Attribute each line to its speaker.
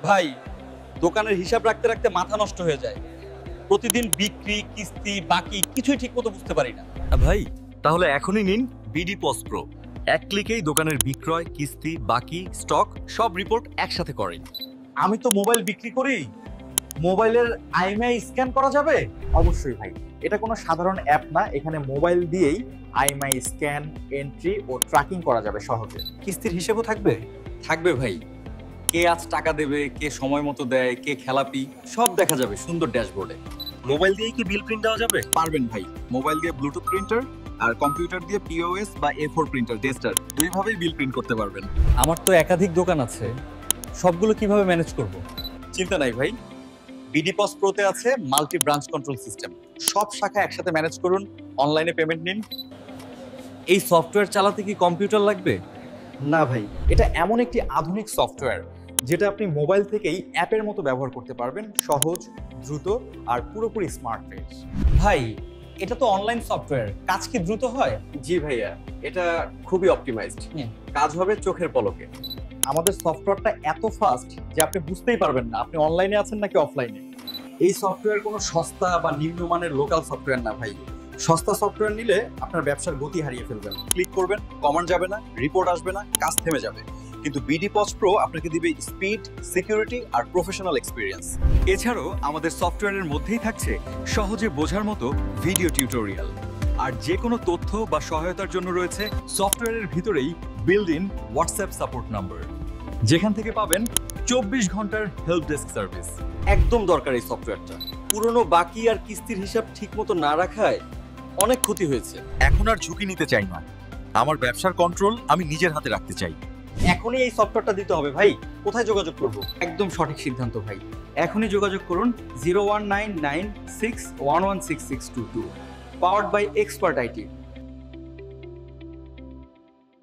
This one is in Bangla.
Speaker 1: ভাই, দোকানের হিসাব রাখতে রাখতে মাথা নষ্ট হয়ে যায়। প্রতিদিন বিক্রি, কিস্তি, বাকি কিছুই ঠিকমতো বুঝতে পারি না।
Speaker 2: ভাই তাহলে এখনই নিন বিডি পজ প্রো। এক ক্লিকেই দোকানের বিক্রয়, কিস্তি, বাকি, স্টক সব রিপোর্ট একসাথে করেন।
Speaker 1: আমি তো মোবাইল বিক্রি করি, মোবাইলের আইএমআই স্ক্যান করা যাবে?
Speaker 3: অবশ্যই ভাই, এটা কোনো সাধারণ অ্যাপ না। এখানে মোবাইল দিয়েই আইএমআই স্ক্যান, এন্ট্রি ও ট্র্যাকিং করা যাবে সহজে।
Speaker 1: কিস্তির হিসেবও থাকবে? থাকবে ভাই। কে আজ টাকা দেবে, কে সময় মতো দেয়, কে খেলাপি, সব দেখা যাবে সুন্দর ড্যাশবোর্ডে।
Speaker 2: মোবাইল দিয়ে কি বিল প্রিন্ট দেওয়া যাবে?
Speaker 4: পারবেন ভাই। মোবাইল দিয়ে ব্লুটুথ প্রিন্টার আর কম্পিউটার দিয়ে পিওএস বা A4 প্রিন্টার টেস্টার দুইভাবেই বিল প্রিন্ট করতে পারবেন।
Speaker 1: আমার তো একাধিক দোকান আছে, সবগুলো কিভাবে ম্যানেজ করব? চিন্তা নাই ভাই, বিডি পজ প্রোতে আছে মাল্টি ব্রাঞ্চ কন্ট্রোল সিস্টেম। সব শাখা একসাথে ম্যানেজ করুন, অনলাইনে পেমেন্ট নিন। এই সফটওয়্যার চালাতে কি কম্পিউটার লাগবে?
Speaker 3: না ভাই, এটা এমন একটি আধুনিক সফটওয়্যার যেটা আপনি মোবাইল থেকেই অ্যাপের মতো ব্যবহার করতে পারবেন। সহজ, দ্রুত আর পুরোপুরি স্মার্ট ফেস।
Speaker 1: ভাই, এটা তো অনলাইন সফটওয়্যার, কাজ কি দ্রুত হয়?
Speaker 3: জি ভাইয়া, এটা খুবই অপটিমাইজড। কাজ হবে চোখের পলকে। আমাদের সফটওয়্যারটা এত ফাস্ট যে আপনি বুঝতেই পারবেন না আপনি অনলাইনে আছেন নাকি অফলাইনে।
Speaker 1: এই সফটওয়্যার কোনো সস্তা বা নিম্নমানের লোকাল সফটওয়্যার না ভাই।
Speaker 3: সস্তা সফটওয়্যার নিলে আপনার ব্যবসার গতি হারিয়ে ফেলবেন।
Speaker 4: ক্লিক করবেন, কমান্ড যাবে না, রিপোর্ট আসবে না, কাজ থেমে যাবে। কিন্তু বিডি পজ প্রো আপনাকে দিবে স্পিড, সিকিউরিটি আর প্রফেশনাল এক্সপিরিয়েন্স।
Speaker 2: এছাড়াও আমাদের সফটওয়্যারের মধ্যেই থাকছে সহজে বোঝার মতো ভিডিও টিউটোরিয়াল। আর যে কোনো তথ্য বা সহায়তার জন্য রয়েছে সফটওয়্যারের ভিতরেই build in WhatsApp support number, যেখান থেকে পাবেন 24 ঘন্টার হেল্প ডেস্ক সার্ভিস।
Speaker 1: একদম দরকার এই সফটওয়্যারটা। পুরনো বাকি আর কিস্তির হিসাব ঠিকমতো না রাখায় অনেক ক্ষতি হয়েছে।
Speaker 2: এখন আর ঝুঁকি নিতে চাই না, আমার ব্যবসার কন্ট্রোল আমি নিজের হাতে রাখতে চাই।
Speaker 1: এখনই এই সফটওয়্যারটা দিতে হবে ভাই। কোথায় যোগাযোগ করব? একদম সঠিক সিদ্ধান্ত ভাই। এখনই যোগাযোগ করুন 019961166622, পাওয়ার্ড বাই এক্সপার্ট আইটি।